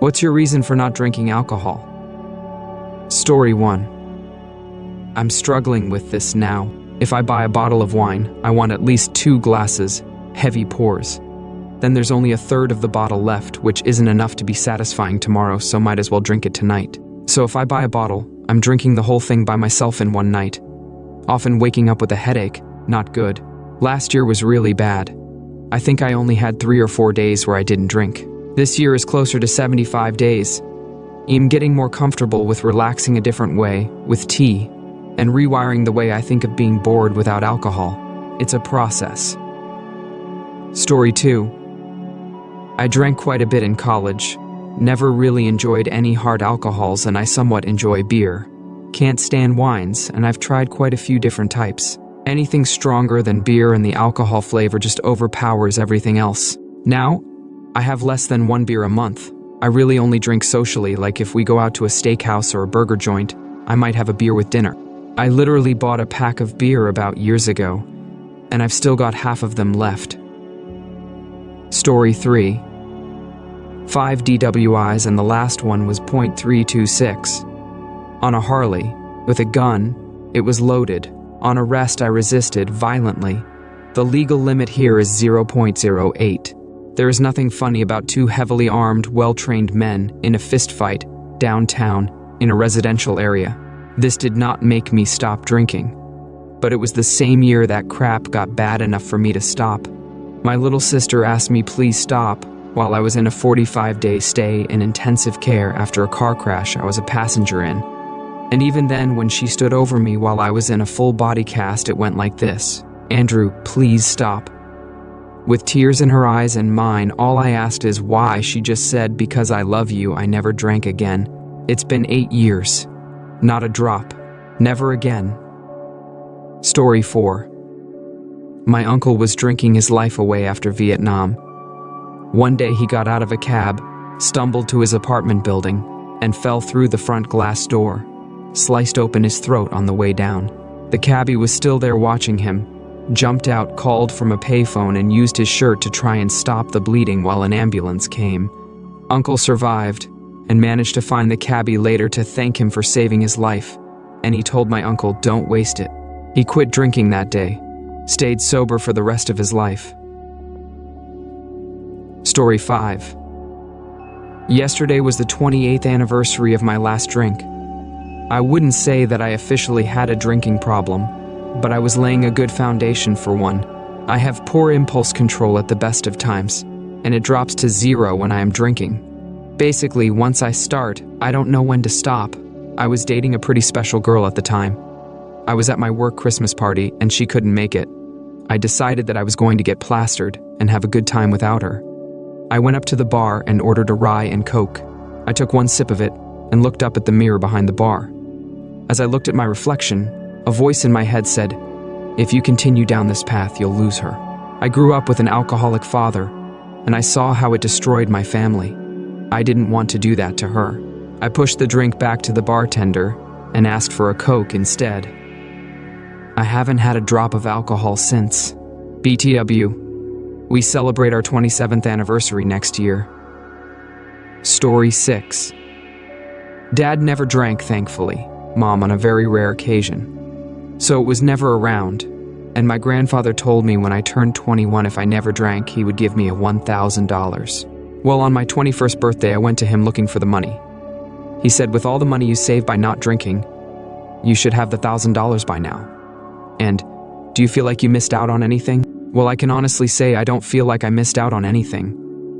What's your reason for not drinking alcohol? Story 1. I'm struggling with this now. If I buy a bottle of wine, I want at least 2 glasses, heavy pours. Then there's only a third of the bottle left, which isn't enough to be satisfying tomorrow, so might as well drink it tonight. So if I buy a bottle, I'm drinking the whole thing by myself in one night. Often waking up with a headache, not good. Last year was really bad. I think I only had 3 or 4 days where I didn't drink. This year is closer to 75 days. I'm getting more comfortable with relaxing a different way, with tea, and rewiring the way I think of being bored without alcohol. It's a process. Story 2. I drank quite a bit in college. Never really enjoyed any hard alcohols, and I somewhat enjoy beer. Can't stand wines, and I've tried quite a few different types. Anything stronger than beer and the alcohol flavor just overpowers everything else. Now, I have less than 1 beer a month. I really only drink socially, like if we go out to a steakhouse or a burger joint, I might have a beer with dinner. I literally bought a pack of beer about years ago, and I've still got half of them left. Story 3. 5 DWIs, and the last one was .326. On a Harley, with a gun, it was loaded. On arrest, I resisted violently. The legal limit here is 0.08. There is nothing funny about 2 heavily armed, well-trained men in a fistfight downtown in a residential area. This did not make me stop drinking. But it was the same year that crap got bad enough for me to stop. My little sister asked me please stop while I was in a 45-day stay in intensive care after a car crash I was a passenger in. And even then, when she stood over me while I was in a full body cast, it went like this: "Andrew, please stop." With tears in her eyes and mine, all I asked is why. She just said, "Because I love you." I never drank again. It's been 8 years. Not a drop. Never again. Story 4. My uncle was drinking his life away after Vietnam. One day he got out of a cab, stumbled to his apartment building, and fell through the front glass door. Sliced open his throat on the way down. The cabbie was still there watching him. Jumped out, called from a payphone, and used his shirt to try and stop the bleeding while an ambulance came. Uncle survived, and managed to find the cabbie later to thank him for saving his life. And he told my uncle, "Don't waste it." He quit drinking that day. Stayed sober for the rest of his life. Story 5. Yesterday was the 28th anniversary of my last drink. I wouldn't say that I officially had a drinking problem, but I was laying a good foundation for one. I have poor impulse control at the best of times, and it drops to 0 when I am drinking. Basically, once I start, I don't know when to stop. I was dating a pretty special girl at the time. I was at my work Christmas party, and she couldn't make it. I decided that I was going to get plastered and have a good time without her. I went up to the bar and ordered a rye and Coke. I took 1 sip of it and looked up at the mirror behind the bar. As I looked at my reflection, a voice in my head said, "If you continue down this path, you'll lose her." I grew up with an alcoholic father, and I saw how it destroyed my family. I didn't want to do that to her. I pushed the drink back to the bartender and asked for a Coke instead. I haven't had a drop of alcohol since. BTW. We celebrate our 27th anniversary next year. Story 6. Dad never drank, thankfully. Mom on a very rare occasion. So it was never around, and my grandfather told me when I turned 21 if I never drank, he would give me a $1,000. Well, on my 21st birthday, I went to him looking for the money. He said, "With all the money you save by not drinking, you should have the $1,000 by now. And, do you feel like you missed out on anything?" Well, I can honestly say I don't feel like I missed out on anything.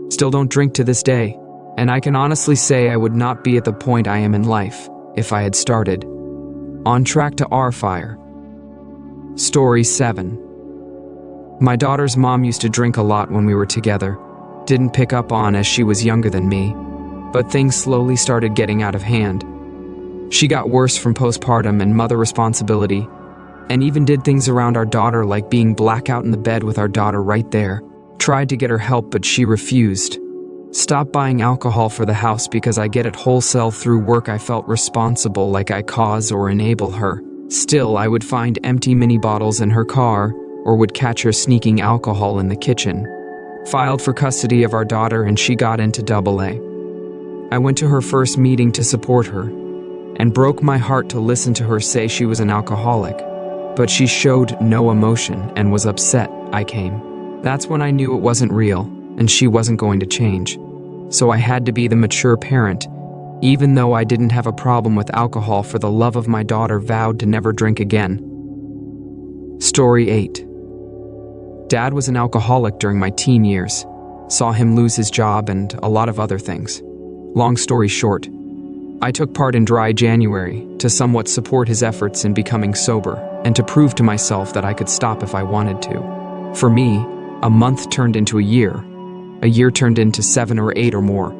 Still don't drink to this day, and I can honestly say I would not be at the point I am in life if I had started. On track to R-Fire. Story 7. My daughter's mom used to drink a lot when we were together. Didn't pick up on as she was younger than me, but things slowly started getting out of hand. She got worse from postpartum and mother responsibility, and even did things around our daughter like being blackout in the bed with our daughter right there. Tried to get her help, but she refused. Stopped buying alcohol for the house because I get it wholesale through work. I felt responsible, like I cause or enable her. Still, I would find empty mini bottles in her car or would catch her sneaking alcohol in the kitchen. Filed for custody of our daughter and she got into AA. I went to her first meeting to support her, and broke my heart to listen to her say she was an alcoholic. But she showed no emotion and was upset I came. That's when I knew it wasn't real, and she wasn't going to change. So I had to be the mature parent. Even though I didn't have a problem with alcohol, for the love of my daughter, vowed to never drink again. Story 8. Dad was an alcoholic during my teen years. Saw him lose his job and a lot of other things. Long story short, I took part in Dry January to somewhat support his efforts in becoming sober and to prove to myself that I could stop if I wanted to. For me, a month turned into a year turned into 7 or 8 or more.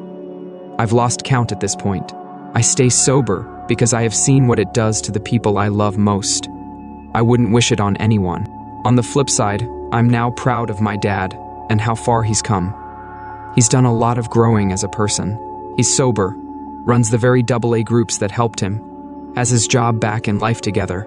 I've lost count at this point. I stay sober because I have seen what it does to the people I love most. I wouldn't wish it on anyone. On the flip side, I'm now proud of my dad and how far he's come. He's done a lot of growing as a person. He's sober, runs the very AA groups that helped him, has his job back and life together.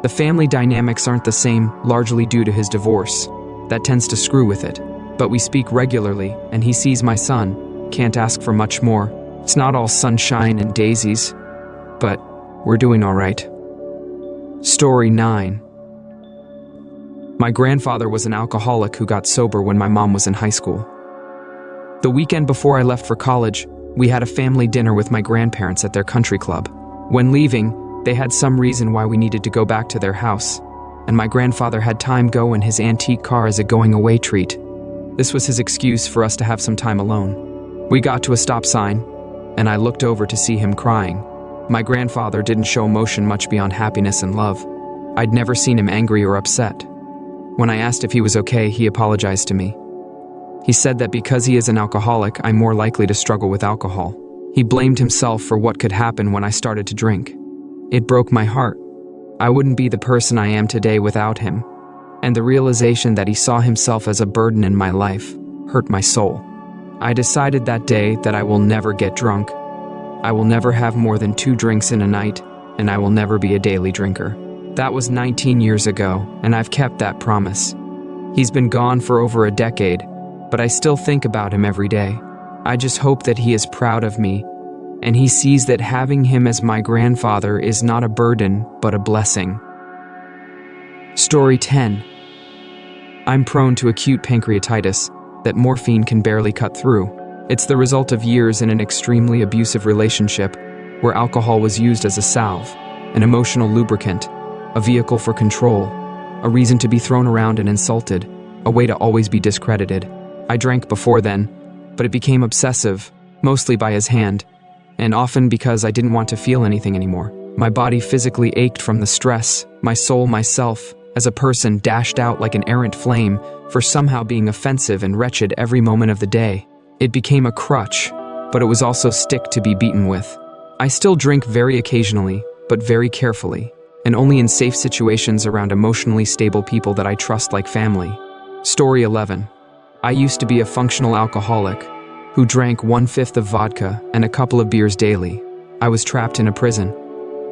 The family dynamics aren't the same, largely due to his divorce. That tends to screw with it. But we speak regularly, and he sees my son. Can't ask for much more. It's not all sunshine and daisies, but we're doing all right. Story 9. My grandfather was an alcoholic who got sober when my mom was in high school. The weekend before I left for college, we had a family dinner with my grandparents at their country club. When leaving, they had some reason why we needed to go back to their house, and my grandfather had time go in his antique car as a going-away treat. This was his excuse for us to have some time alone. We got to a stop sign, and I looked over to see him crying. My grandfather didn't show emotion much beyond happiness and love. I'd never seen him angry or upset. When I asked if he was okay, he apologized to me. He said that because he is an alcoholic, I'm more likely to struggle with alcohol. He blamed himself for what could happen when I started to drink. It broke my heart. I wouldn't be the person I am today without him. And the realization that he saw himself as a burden in my life hurt my soul. I decided that day that I will never get drunk. I will never have more than 2 drinks in a night, and I will never be a daily drinker. That was 19 years ago, and I've kept that promise. He's been gone for over a decade, but I still think about him every day. I just hope that he is proud of me, and he sees that having him as my grandfather is not a burden, but a blessing. Story 10. I'm prone to acute pancreatitis that morphine can barely cut through. It's the result of years in an extremely abusive relationship where alcohol was used as a salve, an emotional lubricant, a vehicle for control, a reason to be thrown around and insulted, a way to always be discredited. I drank before then, but it became obsessive, mostly by his hand, and often because I didn't want to feel anything anymore. My body physically ached from the stress, my soul, myself, as a person dashed out like an errant flame for somehow being offensive and wretched every moment of the day. It became a crutch, but it was also a stick to be beaten with. I still drink very occasionally, but very carefully, and only in safe situations around emotionally stable people that I trust like family. Story 11. I used to be a functional alcoholic who drank 1/5 of vodka and a couple of beers daily. I was trapped in a prison.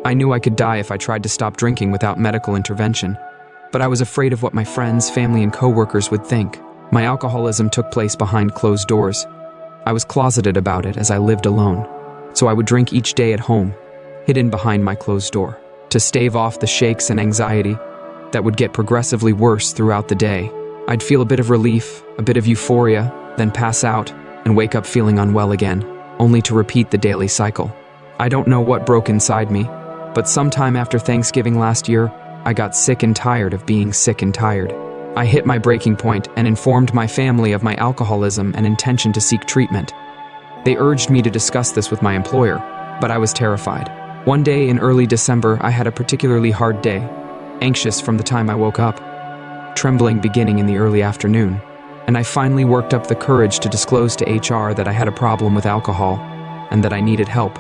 I knew I could die if I tried to stop drinking without medical intervention, but I was afraid of what my friends, family, and coworkers would think. My alcoholism took place behind closed doors. I was closeted about it as I lived alone, so I would drink each day at home, hidden behind my closed door, to stave off the shakes and anxiety that would get progressively worse throughout the day. I'd feel a bit of relief, a bit of euphoria, then pass out and wake up feeling unwell again, only to repeat the daily cycle. I don't know what broke inside me, but sometime after Thanksgiving last year, I got sick and tired of being sick and tired. I hit my breaking point and informed my family of my alcoholism and intention to seek treatment. They urged me to discuss this with my employer, but I was terrified. One day in early December, I had a particularly hard day, anxious from the time I woke up, trembling beginning in the early afternoon, and I finally worked up the courage to disclose to HR that I had a problem with alcohol and that I needed help.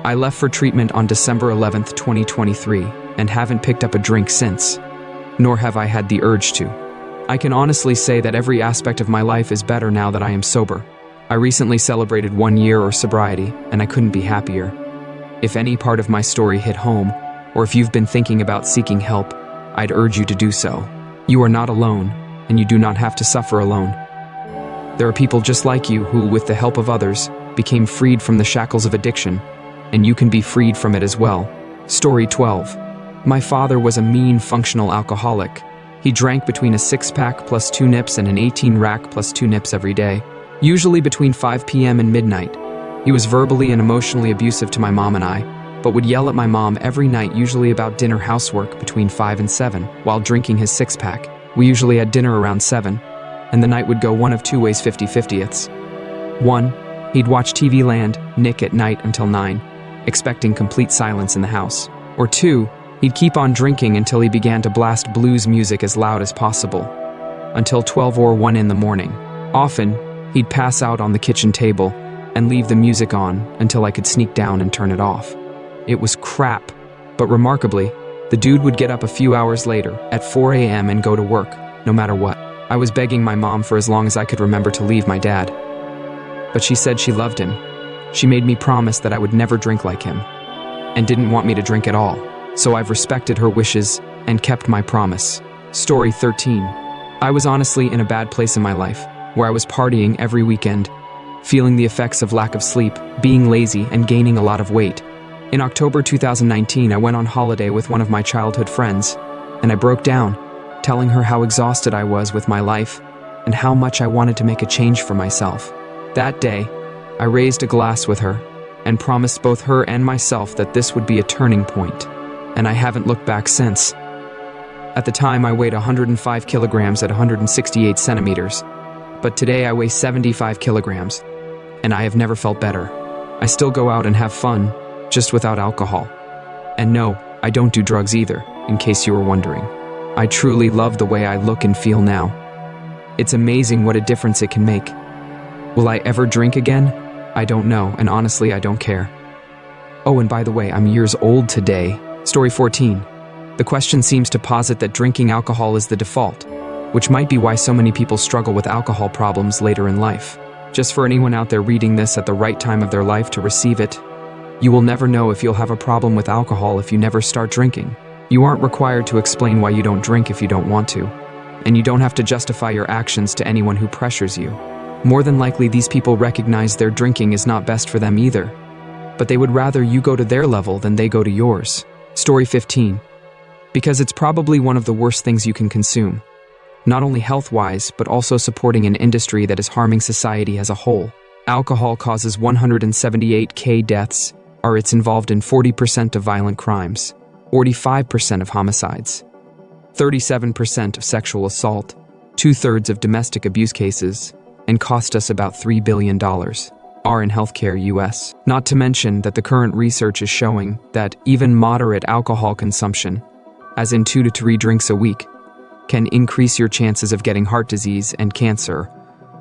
I left for treatment on December 11th, 2023, and haven't picked up a drink since, nor have I had the urge to. I can honestly say that every aspect of my life is better now that I am sober. I recently celebrated 1 year of sobriety, and I couldn't be happier. If any part of my story hit home, or if you've been thinking about seeking help, I'd urge you to do so. You are not alone, and you do not have to suffer alone. There are people just like you who, with the help of others, became freed from the shackles of addiction, and you can be freed from it as well. Story 12. My father was a mean, functional alcoholic. He drank between a 6-pack plus 2 nips and an 18-rack plus 2 nips every day, usually between 5 p.m. and midnight. He was verbally and emotionally abusive to my mom and I, but would yell at my mom every night, usually about dinner housework between 5 and 7, while drinking his 6-pack. We usually had dinner around 7, and the night would go one of two ways, 50-50ths. 1. He'd watch TV Land, Nick at night until 9, expecting complete silence in the house. Or 2, he'd keep on drinking until he began to blast blues music as loud as possible, until 12 or 1 in the morning. Often, he'd pass out on the kitchen table and leave the music on until I could sneak down and turn it off. It was crap, but remarkably, the dude would get up a few hours later, at 4 a.m. and go to work, no matter what. I was begging my mom for as long as I could remember to leave my dad. But she said she loved him. She made me promise that I would never drink like him, and didn't want me to drink at all. So I've respected her wishes and kept my promise. Story 13. I was honestly in a bad place in my life, where I was partying every weekend, feeling the effects of lack of sleep, being lazy, and gaining a lot of weight. In October 2019, I went on holiday with one of my childhood friends, and I broke down, telling her how exhausted I was with my life and how much I wanted to make a change for myself. That day, I raised a glass with her and promised both her and myself that this would be a turning point, and I haven't looked back since. At the time, I weighed 105 kilograms at 168 centimeters, but today I weigh 75 kilograms, and I have never felt better. I still go out and have fun, just without alcohol. And no, I don't do drugs either, in case you were wondering. I truly love the way I look and feel now. It's amazing what a difference it can make. Will I ever drink again? I don't know, and honestly, I don't care. Oh, and by the way, I'm years old today. Story 14. The question seems to posit that drinking alcohol is the default, which might be why so many people struggle with alcohol problems later in life. Just for anyone out there reading this at the right time of their life to receive it, you will never know if you'll have a problem with alcohol if you never start drinking. You aren't required to explain why you don't drink if you don't want to, and you don't have to justify your actions to anyone who pressures you. More than likely, these people recognize their drinking is not best for them either, but they would rather you go to their level than they go to yours. Story 15. Because it's probably one of the worst things you can consume, not only health-wise, but also supporting an industry that is harming society as a whole. Alcohol causes 178,000 deaths, or it's involved in 40% of violent crimes, 45% of homicides, 37% of sexual assault, 2/3 of domestic abuse cases, and cost us about $3 billion are in healthcare US. Not to mention that the current research is showing that even moderate alcohol consumption, as in 2 to 3 drinks a week, can increase your chances of getting heart disease and cancer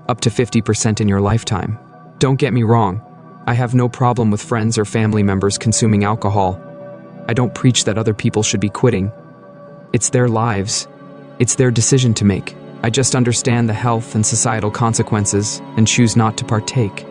up to 50% in your lifetime. Don't get me wrong, I have no problem with friends or family members consuming alcohol. I don't preach that other people should be quitting. It's their lives. It's their decision to make. I just understand the health and societal consequences and choose not to partake.